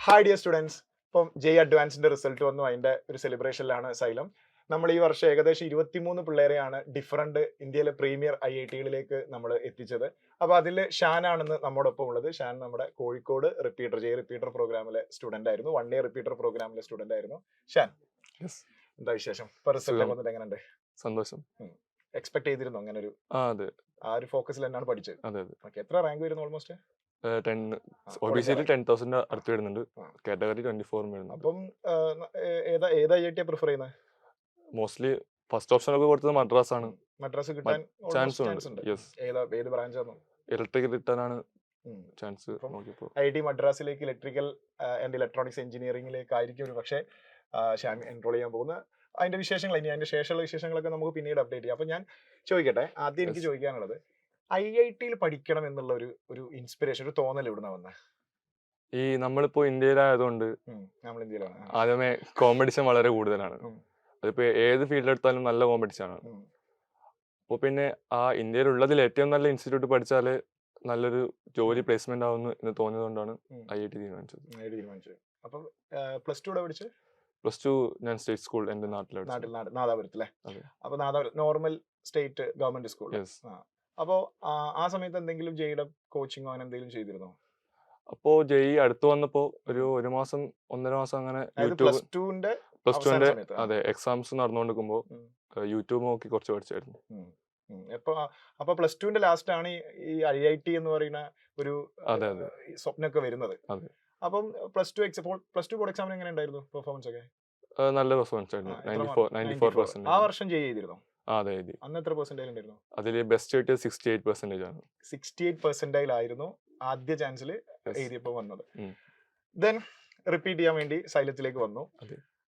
Hi dear students. ഇപ്പം ജെയ് അഡ്വാൻസിന്റെ result വന്നു. അതിന്റെ ഒരു സെലിബ്രേഷനിലാണ് സൈലം. നമ്മൾ ഈ വർഷം ഏകദേശം 23 പിള്ളേരെയാണ് ഡിഫറെന്റ് ഇന്ത്യയിലെ പ്രീമിയർ IIT-കളിലേക്ക് നമ്മൾ എത്തിച്ചത്. അപ്പൊ അതിൽ ഷാനാണെന്ന് നമ്മോടൊപ്പം ഉള്ളത്. ഷാൻ നമ്മുടെ കോഴിക്കോട് ജെയ് റിപ്പീറ്റർ പ്രോഗ്രാമിലെ സ്റ്റുഡന്റ് ആയിരുന്നു. 1 ഇയർ റിപ്പീറ്റർ പ്രോഗ്രാമിലെ സ്റ്റുഡന്റ് ആയിരുന്നു. ഷാൻ, യെസ്. എന്താ വിശേഷം? ഇപ്പൊ റിസൾട്ട് സുഖം. വന്നിട്ട് എങ്ങനെയുണ്ട്? സന്തോഷം. എക്സ്പെക്ട് ചെയ്തിരുന്നു അങ്ങനെ ഒരു അതെ. ആ ഒരു ഫോക്കസിൽ തന്നെയാണ് പഠിച്ചത്? അതെ, അതെ. ഓക്കെ, എത്ര റാങ്ക് വരുന്നു ഓൾമോസ്റ്റ്? 10 college OBCയിൽ rank. 10,000 അടുത്ത് വരുന്നുണ്ട്. ആ. കാറ്റഗറി 24 വരുന്നുണ്ട്. അപ്പം ഏത് IIT പ്രിഫർ ചെയ്യുന്നത്? മോസ്റ്റ്ലി ഫസ്റ്റ് ഓപ്ഷൻ ഒക്കെ കൊടുത്തത് മദ്രാസ് ആണ്. മദ്രാസ് കിട്ടാൻ ചാൻസ് ചാൻസ് ഉണ്ട്. യെസ്. ഏത് ബ്രാഞ്ചാണ്? ഇലക്ട്രിക് കിട്ടാനാണ് ചാൻസ് അപ്പം നോക്കിയപ്പോൾ. IIT മദ്രാസിലേക്ക് ഇലക്ട്രിക്കൽ ആൻഡ് ഇലക്ട്രോണിക്സ് എഞ്ചിനീയറിംഗിലേക്കായിരിക്കും ഒരു പക്ഷേ ഷാൻ എൻറോൾ ചെയ്യാൻ പോകുന്നത്. അതിന്റെ വിശേഷങ്ങൾ ഇനി അതിന്റെ ശേഷമുള്ള വിശേഷങ്ങളൊക്കെ നമുക്ക് പിന്നീട് അപ്ഡേറ്റ് ചെയ്യാം. അപ്പൊ ഞാൻ ചോദിക്കട്ടെ, ആദ്യം എനിക്ക് Yes. ചോദിക്കാനുള്ളത്, IIT-യിൽ പഠിക്കണം എന്നുള്ള ഒരു ഇൻസ്പിറേഷൻ, ഒരു തോന്നൽ എവിടുന്ന വന്നത്? ഈ നമ്മളിപ്പോ ഇന്ത്യയിലായതുകൊണ്ട് നമ്മൾ ഇന്ത്യയിലാണ്. ആദ്യമേ കോമ്പറ്റീഷൻ വളരെ കൂടുതലാണ്. അതിപ്പോ ഏത് ഫീൽഡ് എടുത്താലും നല്ല കോമ്പറ്റീഷൻ ആണ്. അപ്പോൾ പിന്നെ ആ ഇന്ത്യയിലുള്ളതിൽ ഏറ്റവും നല്ല ഇൻസ്റ്റിറ്റ്യൂട്ട് പഠിച്ചാൽ നല്ലൊരു ജോലി പ്ലേസ്മെന്റ് ആവുന്നു എന്ന് തോന്നിയതുകൊണ്ടാണ് IIT തീരുമാനിച്ചത്. അപ്പൊ പ്ലസ് ടു പഠിച്ച് പ്ലസ് ടു ഞാൻ സ്റ്റേറ്റ് സ്കൂൾ എൻ്റെ നാട്ടിലാണ്. നാദാപുരത്ത് അല്ലേ? അതെ. അപ്പൊ Nadapuram normal state government school. Yes. അപ്പോ ആ സമയത്ത് എന്തെങ്കിലും ജെയ്യുടെ കോച്ചിങ്ങോ അങ്ങനെ എന്തെങ്കിലും ചെയ്തിരുന്നോ? അപ്പോ ജെയ് അടുത്ത് വന്നപ്പോ ഒരു മാസം 1.5 മാസം അങ്ങനെ പ്ലസ് യൂട്യൂബ് ടുവിന്റെ പ്ലസ് അതെ എക്സാംസ് നടന്നുകൊണ്ടിരിക്കുമ്പോൾ യൂട്യൂബ് നോക്കി കുറച്ച് പഠിച്ചായിരുന്നു. അപ്പൊ പ്ലസ് ടുവിന്റെ ലാസ്റ്റ് ആണ് ഈ IIT എന്ന് പറയുന്ന ഒരു അതെ അതെ സ്വപ്നമൊക്കെ വരുന്നത്. അതെ. അപ്പം പ്ലസ് ടു ബോർഡ് എക്സാമിന് എങ്ങനെ ഉണ്ടായിരുന്നു പെർഫോമൻസ് ഒക്കെ? നല്ല പെർഫോമൻസ് ആയിരുന്നു. 94%. ആ വർഷം ചെയ്തിരുന്നോ? അതെ എഴുതി. അന്ന് എത്ര പെർസെന്റേജ് ഉണ്ടായിരുന്നു? അതിൽ ബെസ്റ്റ് കിട്ടിയത് 68% ആണ്. 68% ആയിരുന്നു ആദ്യ ചാൻസിൽ എഴുതിയപ്പോൾ വന്നത്. ദെൻ റിപ്പീറ്റ് ചെയ്യാൻ വേണ്ടി സൈലത്തിലേക്ക് വന്നു.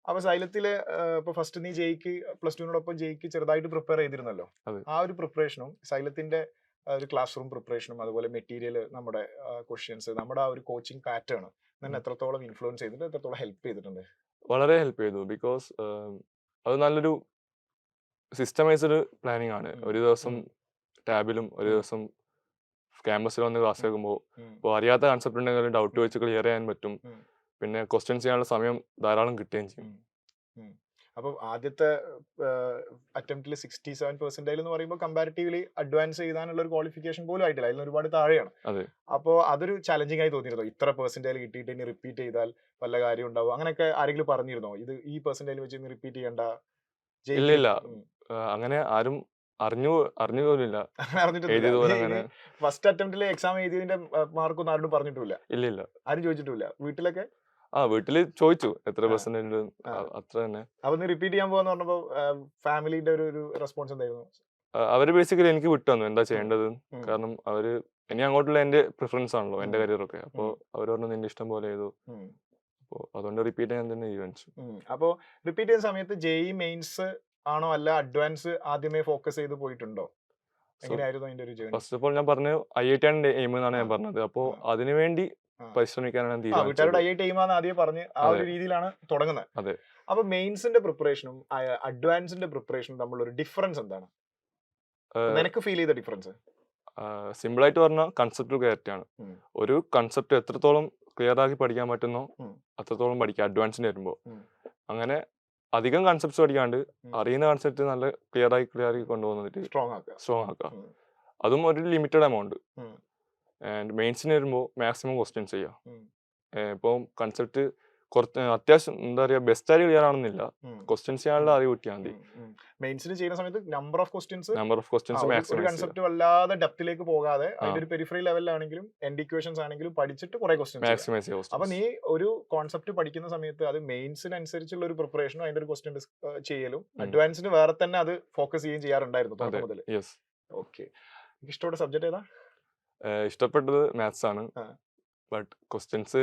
അപ്പൊ സൈലത്തില് ഇപ്പൊ ഫസ്റ്റ് നീ ജെയ്ക്ക് പ്ലസ് ടുവിനോടൊപ്പം ജെയ്ക്ക് ചെറുതായിട്ട് പ്രിപ്പയർ ചെയ്തിരുന്നല്ലോ. ആ ഒരു പ്രിപ്പറേഷനും സൈലത്തിന്റെ ഒരു ക്ലാസ് റൂം പ്രിപ്പറേഷനും അതുപോലെ മെറ്റീരിയൽ, നമ്മുടെ ക്വസ്റ്റ്യൻസ്, നമ്മുടെ ആ ഒരു കോച്ചിങ് പാറ്റേൺ തന്നെ എത്രത്തോളം ഇൻഫ്ലുവൻസ് ചെയ്തിട്ട് എത്രത്തോളം ഹെൽപ്പ് ചെയ്തിട്ടുണ്ട്? വളരെ ഹെൽപ്പ് ചെയ്തു. ബിക്കോസ് അത് നല്ലൊരു സിസ്റ്റമൈസ്ഡ് പ്ലാനിങ് ആണ്. ഒരു ദിവസം ടാബിലും ഒരു ദിവസം ക്യാമ്പസിൽ വന്ന് ക്ലാസ് കേൾക്കുമ്പോൾ ഇപ്പോൾ അറിയാത്ത കൺസെപ്റ്റ് ഉണ്ടെങ്കിൽ ഡൗട്ട് വെച്ച് ക്ലിയർ ചെയ്യാൻ പറ്റും. പിന്നെ ക്വസ്റ്റ്യൻസ് ചെയ്യാനുള്ള സമയം ധാരാളം കിട്ടുകയും ചെയ്യും. അപ്പം ആദ്യത്തെ അറ്റംപ്റ്റിൽ 67% എന്ന് പറയുമ്പോൾ കമ്പാരിറ്റീവ്ലി അഡ്വാൻസ് ചെയ്താനുള്ള ഒരു ക്വാളിഫിക്കേഷൻ പോലും ആയിട്ടില്ല, അതിൽ ഒരുപാട് താഴെയാണ്. അപ്പോൾ അതൊരു ചലഞ്ചിങ് ആയി തോന്നിയിരുന്നോ? ഇത്ര പെർസെന്റേജ് കിട്ടിയിട്ട് ഇനി റിപ്പീറ്റ് ചെയ്താൽ വല്ല കാര്യം ഉണ്ടാവും അങ്ങനെയൊക്കെ ആരെങ്കിലും പറഞ്ഞിരുന്നോ? ഇത് ഈ പെർസെന്റേജ് വെച്ച് ഇനി റിപ്പീറ്റ് ചെയ്യണ്ട? ഇല്ല, അങ്ങനെ ആരും അറിഞ്ഞു പോലില്ല. ഫസ്റ്റ് അറ്റംപ്റ്റിലെ എക്സാം എഴുതിയതിന്റെ മാർക്കൊന്നും ആരോടും പറഞ്ഞിട്ടില്ല? ഇല്ല. ആരും ചോദിച്ചിട്ടില്ല? വീട്ടിലൊക്കെ വീട്ടില് ചോദിച്ചു എത്ര പെർസെന്റേജ്, അത്ര തന്നെ. അപ്പൊ നീ റിപ്പീറ്റ് ചെയ്യാൻ പോകാന്ന് പറഞ്ഞപ്പോ ഫാമിലിന്റെ ഒരു റെസ്പോൺസ് എന്തായിരുന്നു? അവര് ബേസിക്കലി എനിക്ക് വിട്ടു തന്നു എന്താ ചെയ്യേണ്ടത്. കാരണം അവര് ഇനി അങ്ങോട്ടുള്ള എന്റെ പ്രിഫറൻസ് ആണല്ലോ, എന്റെ കരിയറൊക്കെ. അപ്പൊ അവര് പറഞ്ഞു നിന്റെ ഇഷ്ടം പോലെ ചെയ്തു. അപ്പൊ അതുകൊണ്ട് റിപ്പീറ്റ് ചെയ്യാൻ തന്നെ തീരുമാനിച്ചു. അപ്പൊ റിപ്പീറ്റ് ചെയ്യുന്ന സമയത്ത് ജെഇ മെയിൻസ് ആണോ അല്ല അഡ്വാൻസ് ആദ്യമേ ഫോക്കസ് ചെയ്ത് പോയിട്ടുണ്ടോ? എങ്ങനെയായിരുന്നു അതിന്റെ ഒരു ജേർണി? ഫസ്റ്റ് ഓഫ് ഓൾ ഞാൻ പറഞ്ഞു IIT ആണ് എയിം എന്നാണ് ഞാൻ പറഞ്ഞത്. അപ്പോ അതിനുവേണ്ടി പരിശ്രമിക്കാനാണ് തീരുമാനിച്ചത്. IIT എയിം ആണെന്ന് ആദ്യം പറഞ്ഞ് ആ ഒരു രീതിയിലാണ് തുടങ്ങുന്നത്. അതെ. അപ്പൊ മെയിൻസിന്റെ പ്രിപ്പറേഷനും അഡ്വാൻസിന്റെ പ്രിപ്പറേഷനും തമ്മിലുള്ള ഡിഫറൻസ് എന്താണ്? നിനക്ക് ഫീൽ ചെയ്ത ഡിഫറൻസ്? സിമ്പിൾ ആയിട്ട് പറഞ്ഞാൽ കൺസെപ്റ്റ് ക്ലിയറിറ്റി ആണ്. ഒരു കൺസെപ്റ്റ് എത്രത്തോളം ക്ലിയർ ആക്കി പഠിക്കാൻ പറ്റുന്നോ അത്രത്തോളം പഠിക്കുക അഡ്വാൻസിന് വരുമ്പോൾ. അങ്ങനെ അധികം കൺസെപ്റ്റ്സ് പഠിക്കാണ്ട് അറിയുന്ന കൺസെപ്റ്റ് നല്ല ക്ലിയർ ആക്കി കൊണ്ടുപോകുന്നിട്ട് സ്ട്രോങ് ആക്കുക. അതും ഒരു ലിമിറ്റഡ് എമൗണ്ട്. ആൻഡ് മെയിൻസിന് വരുമ്പോൾ മാക്സിമം ക്വസ്റ്റ്യൻസ് ചെയ്യുക. ഇപ്പം കൺസെപ്റ്റ് കുറച്ച് അത്യാവശ്യം എന്താ പറയുക ബെസ്റ്റ് ആയി ക്ലിയർ ആണെന്നില്ല, ക്വസ്റ്റ്യൻസ് ചെയ്യാനുള്ള അറിവ് കിട്ടിയാൽ മതി. മെയിൻസിന് ചെയ്യുന്ന സമയത്ത് number of questions maximum concept വല്ലാതെ ഡെപ്തിലേക്ക് പോകാതെ അതിന്റെ ഒരു പെരിഫറി ലെവലിലാണെങ്കിലും എൻഡ് ഇക്വേഷൻസ് ആണെങ്കിലും പഠിച്ചിട്ട് കുറെ ക്വസ്റ്റ്യൻസ്. അപ്പൊ നീ ഒരു കോൺസെപ്റ്റ് പഠിക്കുന്ന സമയത്ത് അത് മെയിൻസിനനുസരിച്ചുള്ള ഒരു പ്രിപ്പറേഷനും അതിന്റെ ഒരു ക്വസ്റ്റ്യൻ ചെയ്യലും അഡ്വാൻസിന് വേറെ തന്നെ അത് ഫോക്കസ് ചെയ്യാറുണ്ടായിരുന്നു തുടക്കം മുതൽ? ഓക്കെ. ഇഷ്ടപ്പെട്ട സബ്ജക്ട് ഏതാ? ഇഷ്ടപ്പെട്ടത് മാത്സ് ആണ്. ബട്ട് ക്വസ്റ്റ്യൻസ്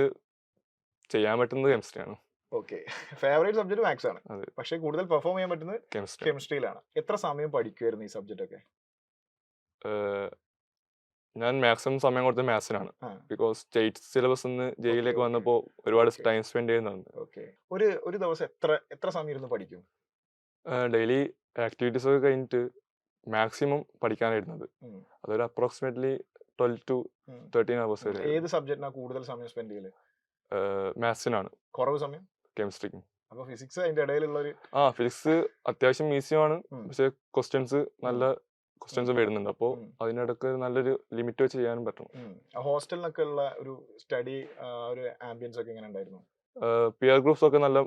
ചെയ്യാൻ പറ്റുന്നത് കെമിസ്ട്രി ആണ്. ഓക്കെ. ഫേവറേറ്റ് സബ്ജക്ട് മാത്സ് ആണ്, പക്ഷെ കൂടുതൽ പെർഫോം ചെയ്യാൻ പറ്റുന്നത് കെമിസ്ട്രിയിലാണ്. എത്ര സമയം പഠിക്കുമായിരുന്നു ഈ സബ്ജക്ട് ഒക്കെ? ഞാൻ മാക്സിമം സമയം കൊടുത്തത് മാത്സിനാണ്. ബിക്കോസ് സ്റ്റേറ്റ് സിലബസ് ജെയിലേക്ക് വന്നപ്പോൾ ഒരുപാട് ടൈം സ്പെൻഡ് ചെയ്യുന്നുണ്ട്. ഒരു ദിവസം എത്ര സമയം ഇരുന്ന് പഠിക്കും? ഡെയിലി ആക്ടിവിറ്റീസ് ഒക്കെ കഴിഞ്ഞിട്ട് മാക്സിമം പഠിക്കാനായിരുന്നത്. അതൊരു അപ്രോക്സിമേറ്റ്ലി 12 to 13 hours വരെ. ഏത് സബ്ജക്റ്റിനാ കൂടുതൽ സമയം സ്പെൻഡ് ചെയ്യല്? മാത്സിനാണ്, കുറവ് സമയം. കെമിസ്ട്രിക്കും. അപ്പൊ ഫിസിക്സ് അതിന്റെ ഇടയിലുള്ള ഒരു ഫിസിക്സ് അത്യാവശ്യം ഈസിയാണ്, ഉം. പക്ഷെ ക്വസ്റ്റ്യൻസ് നല്ല ക്വസ്റ്റ്യൻസ് വരുന്നുണ്ട്. അപ്പോൾ അതിനിടക്ക് നല്ലൊരു ലിമിറ്റ് വെച്ച് ചെയ്യാനും പറ്റണം. ഹോസ്റ്റലിനൊക്കെ ഉള്ള ഒരു സ്റ്റഡി ഒരു ആംബിയൻസ് ഒക്കെ എങ്ങനെ ഉണ്ടായിരുന്നു? പിയർ ഗ്രൂപ്പ്സ് ഒക്കെ നല്ല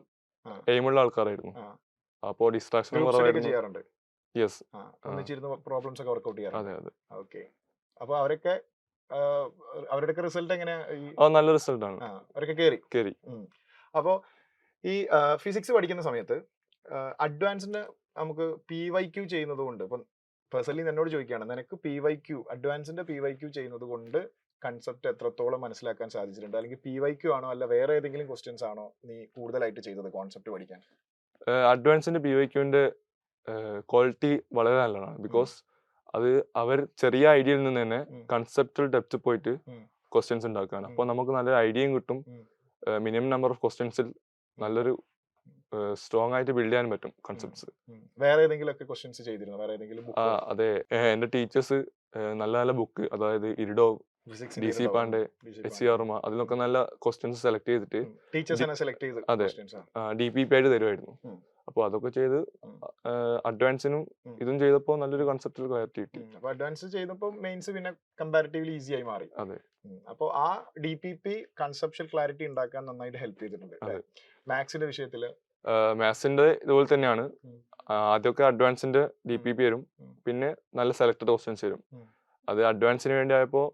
എയിമുള്ള ആൾക്കാരായിരുന്നു, അപ്പോൾ ഡിസ്ട്രാക്ഷൻ കുറവായിരുന്നു. ചെയ്യാറുണ്ട്. യെസ്, ഒന്നിച്ചിരുന്ന് പ്രോബ്ലംസ് ഒക്കെ വർക്ക്ഔട്ട് ചെയ്യാറുണ്ട്. അതെ. ഓക്കെ. അപ്പൊ അവരൊക്കെ അവരുടെയൊക്കെ റിസൾട്ട് എങ്ങനെയാ? നല്ല റിസൾട്ട് ആണ്, അവരൊക്കെ കേറി. അപ്പോ ഈ ഫിസിക്സ് പഠിക്കുന്ന സമയത്ത് അഡ്വാൻസിന്റെ നമുക്ക് PYQ ചെയ്യുന്നത് കൊണ്ട്, ഇപ്പം പേഴ്സണലി എന്നോട് ചോദിക്കുകയാണ്, നിനക്ക് PYQ അഡ്വാൻസിന്റെ PYQ ചെയ്യുന്നത് കൊണ്ട് കൺസെപ്റ്റ് എത്രത്തോളം മനസ്സിലാക്കാൻ സാധിച്ചിട്ടുണ്ട്? അല്ലെങ്കിൽ PYQ ആണോ അല്ല വേറെ ഏതെങ്കിലും ക്വസ്റ്റ്യൻസ് ആണോ നീ കൂടുതലായിട്ട് ചെയ്തത് കോൺസെപ്റ്റ് പഠിക്കാൻ? അഡ്വാൻസിന്റെ PYQന്റെ ക്വാളിറ്റി വളരെ നല്ലതാണ്. ബിക്കോസ് അത് അവർ ചെറിയ ഐഡിയയിൽ നിന്ന് തന്നെ കൺസെപ്റ്റൽ ഡെപ്ത് പോയിട്ട് ക്വസ്റ്റ്യൻസ് ഉണ്ടാക്കുകയാണ്. അപ്പോൾ നമുക്ക് നല്ലൊരു ഐഡിയയും കിട്ടും. മിനിമം നമ്പർ ഓഫ് ക്വസ്റ്റ്യൻസിൽ നല്ലൊരു സ്ട്രോങ് ആയിട്ട് ബിൽഡ് ചെയ്യാൻ പറ്റും കൺസെപ്റ്റ്സ്. വേറെ ഏതെങ്കിലും ഒക്കെ ക്വസ്റ്റ്യൻസ് ചെയ്തിരുന്നു? വേറെ ഏതെങ്കിലും? അതെ, എന്റെ ടീച്ചേഴ്സ് നല്ല നല്ല ബുക്ക്, അതായത് ഇരിഡോ, DC പാണ്ഡെ, HC വർമ്മ, അതിലൊക്കെ നല്ല ക്വസ്റ്റ്യൻസ് സെലക്ട് ചെയ്തിട്ട് അതെ DPP ആയിട്ട് തരുമായിരുന്നു. അപ്പോൾ അതൊക്കെ ചെയ്ത് അഡ്വാൻസിനും ഇതും ചെയ്തപ്പോൾ നല്ലൊരു കൺസെപ്റ്റൽ ക്ലാരിറ്റി കിട്ടി. അപ്പോൾ അഡ്വാൻസ് ചെയ്തപ്പോൾ മെയിൻസ് പിന്നെ കമ്പാരിറ്റീവ്ലി ഈസി ആയി മാറി. അതെ. അപ്പോൾ ആ DPP കൺസെപ്ഷ്യൽ ക്ലാരിറ്റി ഉണ്ടാക്കാൻ നന്നായിട്ട് ഹെൽപ്പ് ചെയ്തിട്ടുണ്ട്. മാത്സിന്റെ വിഷയത്തില് മാത്സിന്റെ ഇതുപോലെ തന്നെയാണ്. ആദ്യമൊക്കെ അഡ്വാൻസിന്റെ DPP വരും, പിന്നെ നല്ല സെലക്ടഡ് ക്വസ്റ്റ്യൻസ് വരും. അത് അഡ്വാൻസിന് വേണ്ടി ആയപ്പോൾ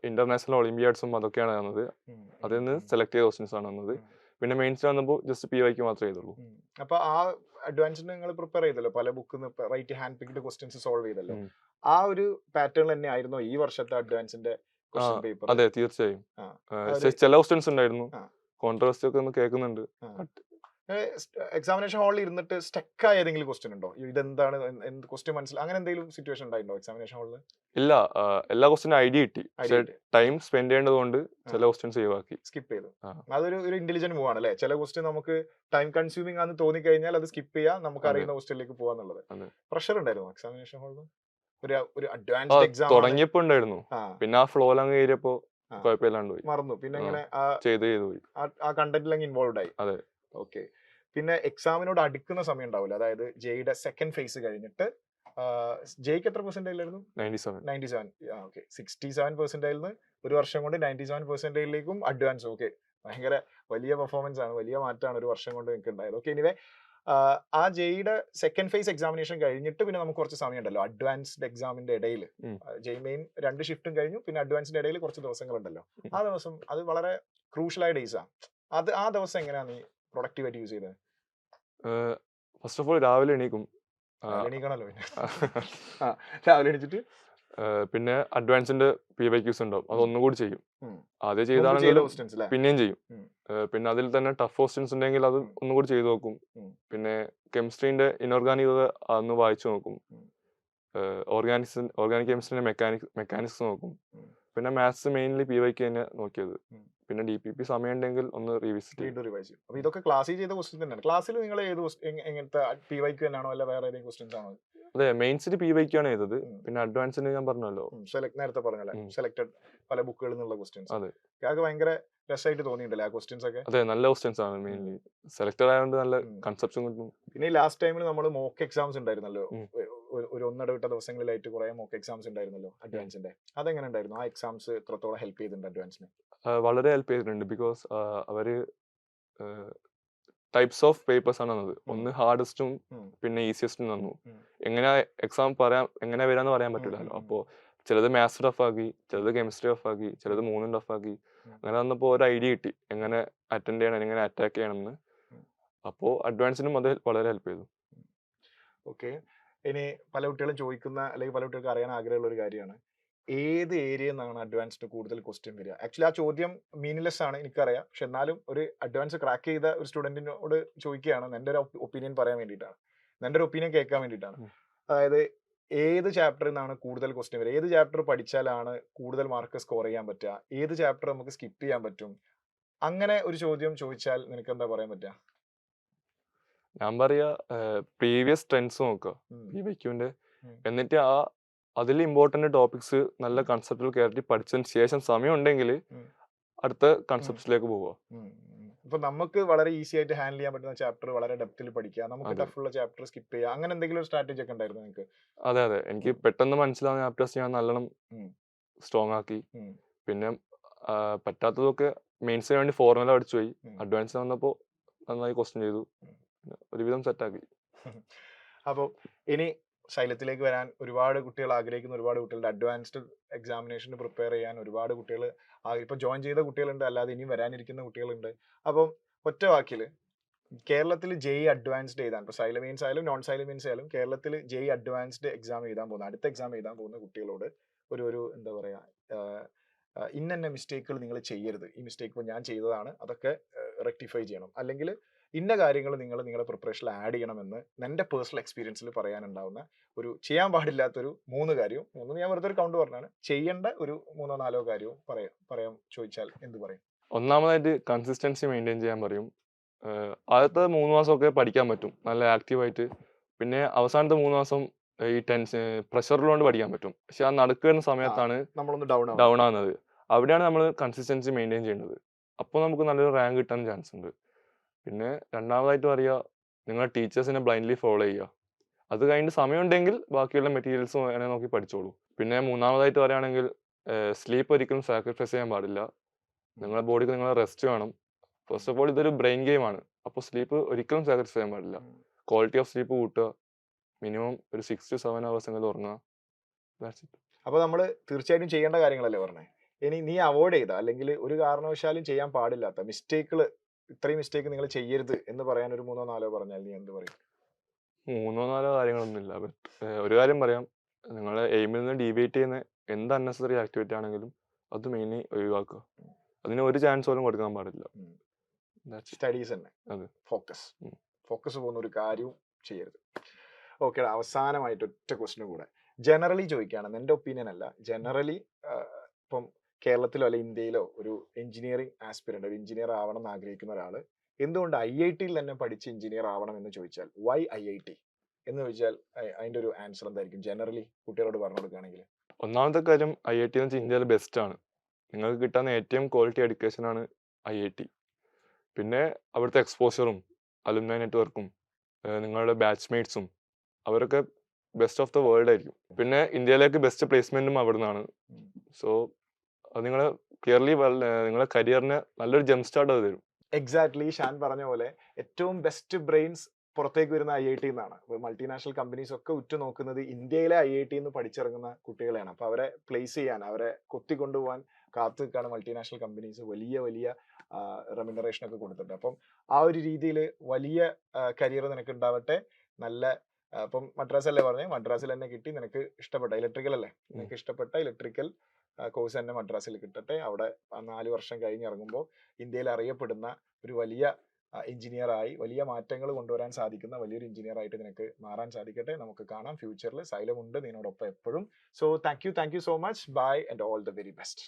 ഇന്റർനാഷണൽ ഒളിമ്പിയാഡ്സും അതൊക്കെയാണ് വന്നത്. അതിൽ നിന്ന് സെലക്ട് ചെയ്ത ക്വസ്റ്റ്യൻസ് ആണ് വന്നത്. പിന്നെ മെയിൻസ് വന്നപ്പോൾ ജസ്റ്റ് PYQ മാത്രമേ ചെയ്തുള്ളൂ. അപ്പൊ ആ അഡ്വാൻസിന് നിങ്ങൾ പ്രിപ്പയർ ചെയ്തല്ലോ, പല ബുക്കിൽ നിന്ന് right hand picked questions solve ചെയ്തല്ലോ. ആ ഒരു പാറ്റേൺ തന്നെ ആയിരുന്നോ ഈ വർഷത്തെ അഡ്വാൻസിന്റെ ക്വസ്റ്റ്യൻ പേപ്പർ? അതെ, തീർച്ചയായും. ചില ക്വസ്റ്റ്യൻസ് ഉണ്ടായിരുന്നു, കോൺട്രവേഴ്സി ഒക്കെ ഒന്ന് കേൾക്കുന്നുണ്ട്. എക്സാമിനേഷൻ ഹാളിൽ ഇരുന്നിട്ട് സ്റ്റക്ക് ആയ ഏതെങ്കിലും ക്വസ്റ്റ്യൻ ഉണ്ടോ? ഇതെന്താണ് ക്വസ്റ്റ്യൻ മനസ്സിലായി, അങ്ങനെ എന്തെങ്കിലും സിറ്റുവേഷൻ ഉണ്ടായിട്ടുണ്ടോ എക്സാമിനേഷൻ ഹാളിൽ? ഇല്ല, എല്ലാ ക്വസ്റ്റ്യനും ഐഡിയ കിട്ടി. ടൈം സ്പെൻഡ് ചെയ്യേണ്ടതുകൊണ്ട് ചില ക്വസ്റ്റ്യൻസ് സ്കിപ്പ് ചെയ്തു. അതൊരു ഇന്റലിജന്റ് മൂവ് ആണ് അല്ലെ? ചില ക്വസ്റ്റ്യൻ നമുക്ക് ടൈം കൺസ്യൂമിംഗ് ആണെന്ന് തോന്നിക്കഴിഞ്ഞാൽ അത് സ്കിപ്പ് ചെയ്യാം, നമുക്ക് അറിയുന്ന ക്വസ്റ്റ്യനിലേക്ക് പോവാന്നുള്ളത്. പ്രഷർ ഉണ്ടായിരുന്നു എക്സാമിനേഷൻ ഹാളിൽ? ഒരു അഡ്വാൻസ്ഡ് എക്സാം തുടങ്ങിയപ്പോ ഉണ്ടായിരുന്നു, പിന്നെ ആ ഫ്ലോയിൽ അങ്ങ് കയറിയപ്പോ കുഴപ്പമില്ലാണ്ട് പോയി, മറന്നു. പിന്നെ ഇങ്ങനെ ചെയ്തു പോയി, ആ കണ്ടന്റിലങ്ങ് ഇൻവോൾവ് ആയി. അതെ. ഓക്കെ. പിന്നെ എക്സാമിനോട് അടുക്കുന്ന സമയം ഉണ്ടാവില്ല, അതായത് ജെയുടെ സെക്കൻഡ് ഫേസ് കഴിഞ്ഞിട്ട് ജെയ്ക്ക് എത്ര പെർസെന്റേജ് ആയിരുന്നു? 97. ഓക്കെ, 67% ഒരു വർഷം കൊണ്ട് 97%ലേക്കും അഡ്വാൻസ്. ഓക്കെ, ഭയങ്കര വലിയ പെർഫോമൻസ് ആണ്, വലിയ മാറ്റമാണ് ഒരു വർഷം കൊണ്ട് നിങ്ങൾക്ക് ഉണ്ടായത്. ഓക്കെ, എനിവേ ആ ജെയുടെ സെക്കൻഡ് ഫേസ് എക്സാമിനേഷൻ കഴിഞ്ഞിട്ട് പിന്നെ നമുക്ക് കുറച്ച് സമയം ഉണ്ടല്ലോ അഡ്വാൻസ്ഡ് എക്സാമിന്റെ ഇടയിൽ. ജെയ് മെയിൻ 2 ഷിഫ്റ്റും കഴിഞ്ഞു, പിന്നെ അഡ്വാൻസിന്റെ ഇടയിൽ കുറച്ച് ദിവസങ്ങളുണ്ടല്ലോ. ആ ദിവസം അത് വളരെ ക്രൂഷ്യലായ ഡേയ്സ് ആണ്. ആ ദിവസം എങ്ങനെയാണ് നീ പ്രൊഡക്റ്റീവായിട്ട് യൂസ് ചെയ്തത്? ഫസ്റ്റ് ഓഫ് ഓൾ രാവിലെ എണീക്കും. എണീക്കണല്ലോ രാവിലെ എണീച്ചിട്ട് പിന്നെ അഡ്വാൻസിന്റെ PYQs ഉണ്ടാവും, അതൊന്നും കൂടി ചെയ്യും. ആദ്യം ചെയ്താണെങ്കിൽ പിന്നെയും ചെയ്യും. പിന്നെ അതിൽ തന്നെ ടഫ് ക്വസ്റ്റ്യൻസ് ഉണ്ടെങ്കിൽ അത് ഒന്നും കൂടി ചെയ്തു നോക്കും. പിന്നെ കെമിസ്ട്രീന്റെ ഇനോർഗാനിക് അതൊന്ന് വായിച്ചു നോക്കും. ഓർഗാനിക് കെമിസ്ട്രീന്റെ മെക്കാനിക്സ് നോക്കും. പിന്നെ മാത്സ് മെയിൻലി PYQ തന്നെ നോക്കിയത്. പിന്നെ DPP സമയം ഉണ്ടെങ്കിൽ ഒന്ന് റിവൈസ് ചെയ്യും. അപ്പൊ ഇതൊക്കെ ക്ലാസ്സിൽ ചെയ്ത ക്വസ്റ്റ്യൻ തന്നെയാണ്. ക്ലാസ്സിൽ നിങ്ങൾ ഏത് എങ്ങനത്തെ PYQ തന്നെയാണോ അല്ല വേറെ ഏതെങ്കിലും ക്വസ്റ്റ്യൻസ് ആണോ? അതെ, മെയിൻസിന് PYQ ആണ് ചെയ്തത്. പിന്നെ അഡ്വാൻസിന് ഞാൻ പറഞ്ഞല്ലോ, നേരത്തെ പറഞ്ഞല്ലേ സെലക്ടഡ് പല ബുക്കുകളിൽ നിന്നുള്ള ക്വസ്റ്റ്യൻസ്. അതെ, അതൊക്കെ ഭയങ്കര രസമായിട്ട് തോന്നിയിട്ടില്ല ആ ക്വസ്റ്റ്യൻസ് ഒക്കെ? അതെ, നല്ല ക്വസ്റ്റ്യൻസ് ആണ് മെയിൻലി സെലക്ടഡ് ആയതുകൊണ്ട് നല്ല കൺസെപ്റ്റും കിട്ടും. പിന്നെ ലാസ്റ്റ് ടൈമിൽ നമ്മൾ മോക്ക് എക്സാംസ് ഉണ്ടായിരുന്നല്ലോ, ഒരു ഒന്നിടവിട്ട ദിവസങ്ങളിലായിട്ട് കുറെ മോക്ക് എക്സാംസ് ഉണ്ടായിരുന്നല്ലോ അഡ്വാൻസിന്റെ. അതെങ്ങനെ ഉണ്ടായിരുന്നു? ആ എക്സാംസ് എത്രത്തോളം ഹെൽപ്പ് ചെയ്തിട്ടുണ്ട് അഡ്വാൻസിന്? വളരെ ഹെൽപ്പ് ചെയ്തിട്ടുണ്ട്. ബിക്കോസ് അവര് ടൈപ്സ് ഓഫ് പേപ്പേഴ്സ് ആണ് തന്നത്. ഒന്ന് ഹാർഡസ്റ്റും പിന്നെ ഈസിയസ്റ്റും തന്നു. എങ്ങനെ എക്സാം എങ്ങനെ വരാന്ന് പറയാൻ പറ്റില്ലല്ലോ. അപ്പോൾ ചിലത് മാത്സ് ടഫ് ആക്കി, ചിലത് കെമിസ്ട്രി ടഫ് ആക്കി, ചിലത് മൂന്നും ടഫ് ആക്കി. അങ്ങനെ വന്നപ്പോൾ ഒരു ഐഡിയ കിട്ടി എങ്ങനെ അറ്റൻഡ് ചെയ്യണം, എങ്ങനെ അറ്റാക്ക് ചെയ്യണമെന്ന്. അപ്പോൾ അഡ്വാൻസിനും അത് വളരെ ഹെൽപ്പ് ചെയ്തു. ഓക്കെ. ഇനി പല കുട്ടികളും ചോദിക്കുന്ന അല്ലെങ്കിൽ പല കുട്ടികൾക്ക് അറിയാൻ ആഗ്രഹമുള്ള ഒരു കാര്യമാണ്, ഏത് ഏരിയയിൽ നിന്നാണ് അഡ്വാൻസ്ഡ് കൂടുതൽ ക്വസ്റ്റ്യൻ വരിക? ആക്ച്വലി ആ ചോദ്യം മീനിലെസ് ആണ്, എനിക്കറിയാം. പക്ഷെ എന്നാലും ഒരു അഡ്വാൻസ് ക്രാക്ക് ചെയ്ത ഒരു സ്റ്റുഡന്റിനോട് ചോദിക്കുകയാണ്, എൻ്റെ ഒരു ഒപ്പീനിയൻ പറയാൻ വേണ്ടിയിട്ടാണ്, എൻ്റെ ഒരു ഒപ്പീനിയൻ കേൾക്കാൻ വേണ്ടിയിട്ടാണ്. അതായത് ഏത് ചാപ്റ്ററിൽ നിന്നാണ് കൂടുതൽ ക്വസ്റ്റ്യൻ വരിക? ഏത് ചാപ്റ്റർ പഠിച്ചാലാണ് കൂടുതൽ മാർക്ക് സ്കോർ ചെയ്യാൻ പറ്റുക? ഏത് ചാപ്റ്റർ നമുക്ക് സ്കിപ്പ് ചെയ്യാൻ പറ്റും? അങ്ങനെ ഒരു ചോദ്യം ചോദിച്ചാൽ നിനക്ക് എന്താ പറയാൻ പറ്റുക? ഞാൻ പറയാ പ്രീവിയസ് ട്രെൻഡ്സ് നോക്കുക PYQന്റെ, എന്നിട്ട് അതിൽ ഇമ്പോർട്ടന്റ് ടോപ്പിക്സ് നല്ല കൺസെപ്റ്റുകൾ കയറ്റി പഠിച്ചതിന് ശേഷം സമയം ഉണ്ടെങ്കിൽ അടുത്ത കൺസെപ്റ്റ്സിലേക്ക് പോവുക. അപ്പൊ നമുക്ക് വളരെ ഈസി ആയിട്ട് ഹാൻഡിൽ ചെയ്യാൻ പറ്റുന്ന ചാപ്റ്റർ വളരെ ഡെപ്തിൽ പഠിക്കുക, നമുക്ക് അതെ. ടഫുള്ള ചാപ്റ്റർ സ്കിപ്പ് ചെയ്യുക, അങ്ങനെ എന്തെങ്കിലും ഒരു സ്ട്രാറ്റജി ഒക്കെ ഉണ്ടായിരുന്നു നിങ്ങൾക്ക്? അതെ അതെ, എനിക്ക് പെട്ടെന്ന് മനസ്സിലാവുന്ന ചാപ്റ്റേഴ്സ് ഞാൻ നല്ലോണം സ്ട്രോങ് ആക്കി. പിന്നെ പറ്റാത്തതൊക്കെ മെയിൻസിന് വേണ്ടി ഫോർമുല പഠിച്ചു പോയി. അഡ്വാൻസ് വന്നപ്പോൾ നന്നായി ക്വസ്റ്റ്യൻ ചെയ്തു, ഒരുവിധം സെറ്റാക്കി. അപ്പോൾ ഇനി ശൈലത്തിലേക്ക് വരാൻ ഒരുപാട് കുട്ടികൾ ആഗ്രഹിക്കുന്ന ഒരുപാട് കുട്ടികളുടെ അഡ്വാൻസ്ഡ് എക്സാമിനേഷന് പ്രിപ്പയർ ചെയ്യാൻ ഒരുപാട് കുട്ടികൾ ഇപ്പൊ ജോയിൻ ചെയ്ത കുട്ടികളുണ്ട്, അല്ലാതെ ഇനിയും വരാനിരിക്കുന്ന കുട്ടികളുണ്ട്. അപ്പം ഒറ്റ വാക്കിൽ കേരളത്തിൽ ജെഇ അഡ്വാൻസ്ഡ് എഴുതാൻ, ഇപ്പോൾ സൈല മീൻസ് ആയാലും നോൺ സൈല മീൻസ് ആയാലും കേരളത്തിൽ ജെഇ അഡ്വാൻസ്ഡ് എക്സാം എഴുതാൻ പോകുന്ന, അടുത്ത എക്സാം എഴുതാൻ പോകുന്ന കുട്ടികളോട് ഒരു എന്താ പറയുക, ഇന്ന മിസ്റ്റേക്കുകൾ നിങ്ങൾ ചെയ്യരുത്, ഈ മിസ്റ്റേക്ക് ഇപ്പോൾ ഞാൻ ചെയ്തതാണ്, അതൊക്കെ റെക്ടിഫൈ ചെയ്യണം, അല്ലെങ്കിൽ ഇന്ന കാര്യങ്ങൾ നിങ്ങളുടെ പ്രിപ്പറേഷനിൽ ആഡ് ചെയ്യണമെന്ന് എൻ്റെ പേഴ്സണൽ എക്സ്പീരിയൻസിൽ പറയാനുണ്ടാവുന്ന ചെയ്യാൻ പാടില്ലാത്തൊരു 3 കാര്യവും, ഞാൻ വെറുതെ ഒരു കൗണ്ട് പറഞ്ഞാണ്, ചെയ്യേണ്ട ഒരു 3-4 കാര്യവും പറയാൻ ചോദിച്ചാൽ എന്ത് പറയും? ഒന്നാമതായിട്ട് കൺസിസ്റ്റൻസി മെയിൻറ്റെയിൻ ചെയ്യാൻ പറയും. ആദ്യത്തെ 3 മാസമൊക്കെ പഠിക്കാൻ പറ്റും നല്ല ആക്റ്റീവായിട്ട്. പിന്നെ അവസാനത്തെ 3 മാസം ഈ പ്രഷറിലുകൊണ്ട് പഠിക്കാൻ പറ്റും. പക്ഷെ ആ നടുക്ക് വരുന്ന സമയത്താണ് നമ്മളൊന്ന് ഡൗൺ ആവുന്നത്. അവിടെയാണ് നമ്മൾ കൺസിസ്റ്റൻസി മെയിൻറ്റെയിൻ ചെയ്യേണ്ടത്. അപ്പോൾ നമുക്ക് നല്ലൊരു റാങ്ക് കിട്ടാൻ ചാൻസ് ഉണ്ട്. പിന്നെ രണ്ടാമതായിട്ട് പറയുക, നിങ്ങളുടെ ടീച്ചേഴ്സിനെ ബ്ലൈൻഡ്ലി ഫോളോ ചെയ്യുക. അത് കഴിഞ്ഞിട്ട് സമയമുണ്ടെങ്കിൽ ബാക്കിയുള്ള മെറ്റീരിയൽസ് വേണേൽ നോക്കി പഠിച്ചോളൂ. പിന്നെ മൂന്നാമതായിട്ട് പറയുകയാണെങ്കിൽ സ്ലീപ്പ് ഒരിക്കലും സാക്രിഫൈസ് ചെയ്യാൻ പാടില്ല. നിങ്ങളുടെ ബോഡിക്ക് നിങ്ങളെ റെസ്റ്റ് വേണം. ഫസ്റ്റ് ഓഫ് ഓൾ ഇതൊരു ബ്രെയിൻ ഗെയിമാണ്. അപ്പോൾ സ്ലീപ്പ് ഒരിക്കലും സാക്രിഫൈസ് ചെയ്യാൻ പാടില്ല. ക്വാളിറ്റി ഓഫ് സ്ലീപ്പ് കൂട്ടുക. മിനിമം ഒരു 6 to 7 hours എങ്കിലും ഉറങ്ങുക. അപ്പോൾ നമ്മൾ തീർച്ചയായിട്ടും ചെയ്യേണ്ട കാര്യങ്ങളല്ലേ പറഞ്ഞേ. ഇനി നീ അവോയ്ഡ് ചെയ്ത, അല്ലെങ്കിൽ ഒരു കാരണവശാലും ചെയ്യാൻ പാടില്ലാത്ത മിസ്റ്റേക്കുകൾ, ഇത്രയും മിസ്റ്റേക്ക് നിങ്ങൾ ചെയ്യരുത് എന്ന് പറയാൻ ഒരു 3-4 പറഞ്ഞാൽ നീ എന്ത് പറയും? 3-4 കാര്യങ്ങളൊന്നുമില്ല. ഒരു കാര്യം പറയാം, നിങ്ങളെ എയിമിൽ നിന്ന് ഡീവിയേറ്റ് ചെയ്യുന്ന എന്ത് അൺനെസറി ആക്ടിവിറ്റി ആണെങ്കിലും അത് മെയിൻലി ഒഴിവാക്കുക. അതിന് ഒരു ചാൻസ് പോലും കൊടുക്കാൻ പാടില്ല. സ്റ്റഡീസ് തന്നെ, ഫോക്കസ് പോകുന്ന ഒരു കാര്യവും ചെയ്യരുത്. ഓക്കെ, അവസാനമായിട്ട് ഒറ്റ ക്വസ്റ്റ്യൻ കൂടെ ജനറലി ചോദിക്കുകയാണ്, എൻ്റെ ഒപ്പീനിയൻ അല്ല, ജനറലി ഇപ്പം കേരളത്തിലോ അല്ലെ ഇന്ത്യയിലോ ഒരു എഞ്ചിനീയറിംഗ് ആസ്പിരന്റ്, ഒരു എഞ്ചിനീയർ ആവണം എന്ന് ആഗ്രഹിക്കുന്ന ഒരാൾ എന്തുകൊണ്ട് IIT-യിൽ തന്നെ പഠിച്ച് എഞ്ചിനീയർ ആവണം എന്ന് ചോദിച്ചാൽ, വൈ IIT എന്ന് ചോദിച്ചാൽ അതിന്റെ ഒരു ആൻസർ എന്തായിരിക്കും ജനറലി കുട്ടികളോട് പറഞ്ഞു കൊടുക്കുകയാണെങ്കിൽ? ഒന്നാമത്തെ കാര്യം, IIT എന്ന് വെച്ചാൽ ഇന്ത്യയിലെ ബെസ്റ്റ് ആണ്. നിങ്ങൾക്ക് കിട്ടാവുന്ന ഏറ്റവും ക്വാളിറ്റി എഡ്യൂക്കേഷൻ ആണ് IIT. പിന്നെ അവിടുത്തെ എക്സ്പോഷറും അലുമിനി നെറ്റ്വർക്കും നിങ്ങളുടെ ബാച്ച്മേറ്റ്സും അവരൊക്കെ ബെസ്റ്റ് ഓഫ് ദ വേൾഡ് ആയിരിക്കും. പിന്നെ ഇന്ത്യയിലേക്ക് ബെസ്റ്റ് പ്ലേസ്മെന്റും അവിടെ നിന്നാണ്. സോ അത് നിങ്ങൾ ക്ലിയർലി നിങ്ങളുടെ കരിയറിന് നല്ലൊരു ജംപ് സ്റ്റാർട്ട് അത് തരും. എക്സാക്ട്ലി, ഷാൻ പറഞ്ഞ പോലെ ഏറ്റവും ബെസ്റ്റ് ബ്രെയിൻസ് പുറത്തേക്ക് വരുന്ന IIT എന്നാണ്. ഇപ്പോൾ മൾട്ടിനാഷണൽ കമ്പനീസ് ഒക്കെ ഉറ്റുനോക്കുന്നത് ഇന്ത്യയിലെ IIT എന്ന് പഠിച്ചിറങ്ങുന്ന കുട്ടികളെയാണ്. അപ്പോൾ അവരെ പ്ലേസ് ചെയ്യാൻ, അവരെ കൊത്തിക്കൊണ്ടുപോകാൻ കാത്തു നിൽക്കുകയാണ് മൾട്ടിനാഷണൽ കമ്പനീസ്, വലിയ റെമ്യൂണറേഷൻ ഒക്കെ കൊടുത്തിട്ട്. അപ്പം ആ ഒരു രീതിയിൽ വലിയ കരിയർ നിനക്ക് ഉണ്ടാവട്ടെ. നല്ല ഇപ്പം മദ്രാസല്ലേ പറഞ്ഞേ, മദ്രാസിൽ തന്നെ കിട്ടി, നിനക്ക് ഇഷ്ടപ്പെട്ട ഇലക്ട്രിക്കൽ അല്ലേ, നിനക്ക് ഇഷ്ടപ്പെട്ട ഇലക്ട്രിക്കൽ കോഴ്സ് തന്നെ മദ്രാസിൽ കിട്ടട്ടെ. അവിടെ 4 വർഷം കഴിഞ്ഞ് ഇറങ്ങുമ്പോൾ ഇന്ത്യയിൽ അറിയപ്പെടുന്ന ഒരു വലിയ എഞ്ചിനീയറായി വലിയ മാറ്റങ്ങൾ കൊണ്ടുവരാൻ സാധിക്കുന്ന വലിയൊരു എഞ്ചിനീയർ ആയിട്ട് നിനക്ക് മാറാൻ സാധിക്കട്ടെ. നമുക്ക് കാണാം ഫ്യൂച്ചറിൽ. സൈലം ഉണ്ട് നിന്നോടൊപ്പം എപ്പോഴും. So thank you so much. Bye and all the very best.